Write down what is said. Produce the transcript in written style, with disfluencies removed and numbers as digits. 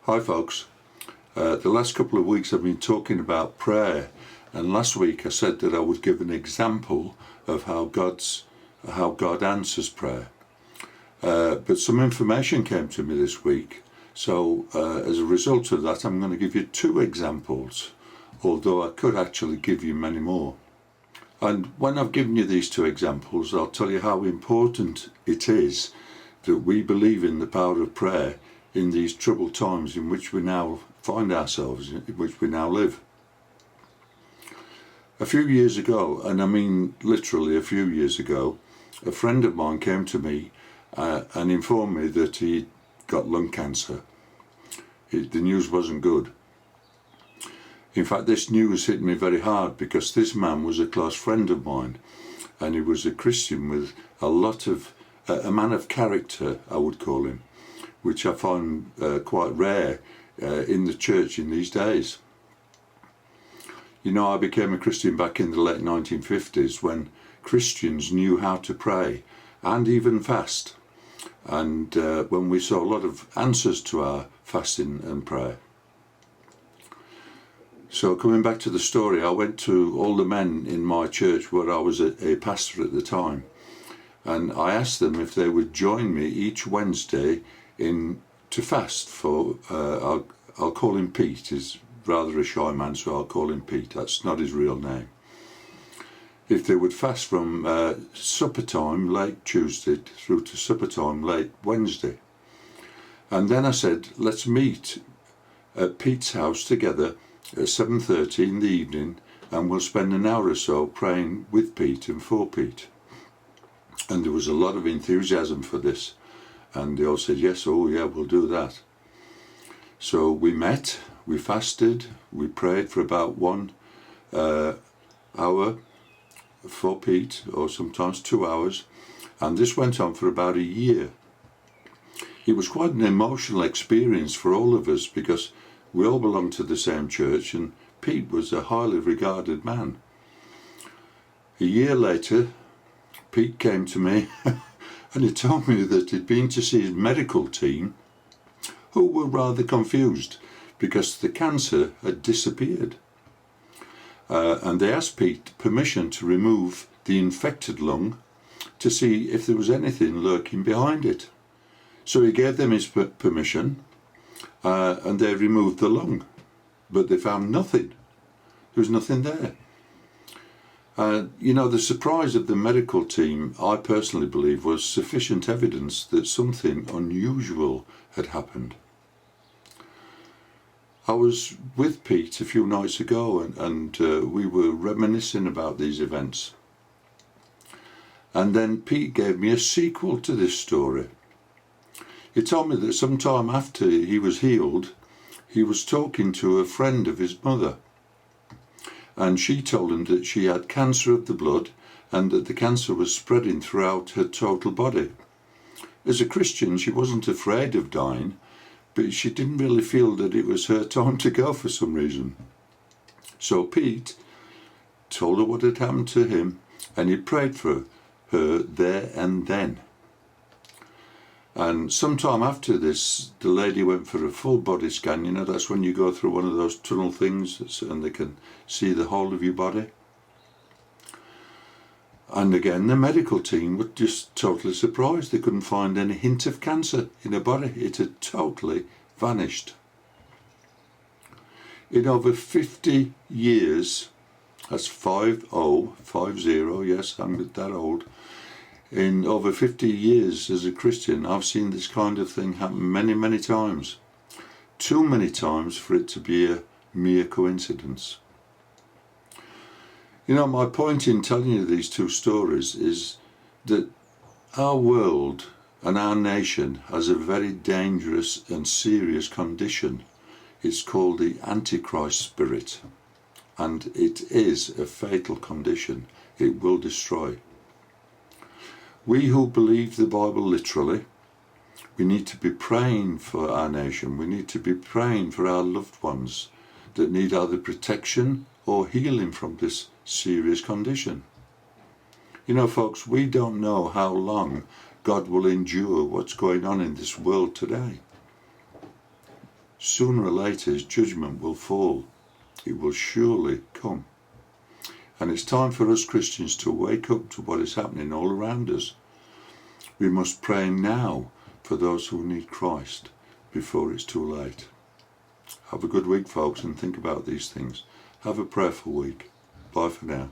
Hi folks. The last couple of weeks I've been talking about prayer, and last week I said that I would give an example of how God answers prayer. But some information came to me this week, so as a result of that I'm going to give you two examples, although I could actually give you many more. And when I've given you these two examples, I'll tell you how important it is that we believe in the power of prayer in these troubled times in which we now find ourselves, in which we now live. A few years ago, and I mean literally a few years ago, a friend of mine came to me and informed me that he'd got lung cancer. The news wasn't good. In fact, this news hit me very hard because this man was a close friend of mine, and he was a Christian with a man of character, I would call him, which I find quite rare in the church in these days. You know, I became a Christian back in the late 1950s when Christians knew how to pray and even fast, and when we saw a lot of answers to our fasting and prayer. So coming back to the story, I went to all the men in my church where I was a pastor at the time, and I asked them if they would join me each Wednesday to fast for, I'll call him Pete. He's rather a shy man, so I'll call him Pete. That's not his real name. If they would fast from supper time late Tuesday through to supper time late Wednesday. And then I said, let's meet at Pete's house together at 7:30 in the evening, and we'll spend an hour or so praying with Pete and for Pete. And there was a lot of enthusiasm for this, and they all said, yes, oh yeah, we'll do that. So we met, we fasted, we prayed for about 1 hour for Pete, or sometimes 2 hours, and this went on for about a year. It was quite an emotional experience for all of us because we all belonged to the same church, and Pete was a highly regarded man. A year later, Pete came to me and he told me that he'd been to see his medical team, who were rather confused because the cancer had disappeared. And they asked Pete permission to remove the infected lung to see if there was anything lurking behind it. So he gave them his permission, and they removed the lung, but they found nothing. There was nothing there. You know, the surprise of the medical team, I personally believe, was sufficient evidence that something unusual had happened. I was with Pete a few nights ago, and we were reminiscing about these events. And then Pete gave me a sequel to this story. He told me that sometime after he was healed, he was talking to a friend of his mother, and she told him that she had cancer of the blood and that the cancer was spreading throughout her total body. As a Christian, she wasn't afraid of dying, but she didn't really feel that it was her time to go for some reason. So Pete told her what had happened to him, and he prayed for her there and then. And sometime after this, the lady went for a full body scan. You know, that's when you go through one of those tunnel things and they can see the whole of your body. And again, the medical team were just totally surprised. They couldn't find any hint of cancer in her body. It had totally vanished. In over 50 years, that's 50, yes, I'm that old. In over 50 years as a Christian, I've seen this kind of thing happen many, many times. Too many times for it to be a mere coincidence. You know, my point in telling you these two stories is that our world and our nation has a very dangerous and serious condition. It's called the Antichrist spirit, and it is a fatal condition. It will destroy. We who believe the Bible literally, we need to be praying for our nation. We need to be praying for our loved ones that need either protection or healing from this serious condition. You know, folks, we don't know how long God will endure what's going on in this world today. sooner or later his judgment will fall. It will surely come. And it's time for us Christians to wake up to what is happening all around us. We must pray now for those who need Christ before it's too late. Have a good week, folks, and think about these things. Have a prayerful week. Bye for now.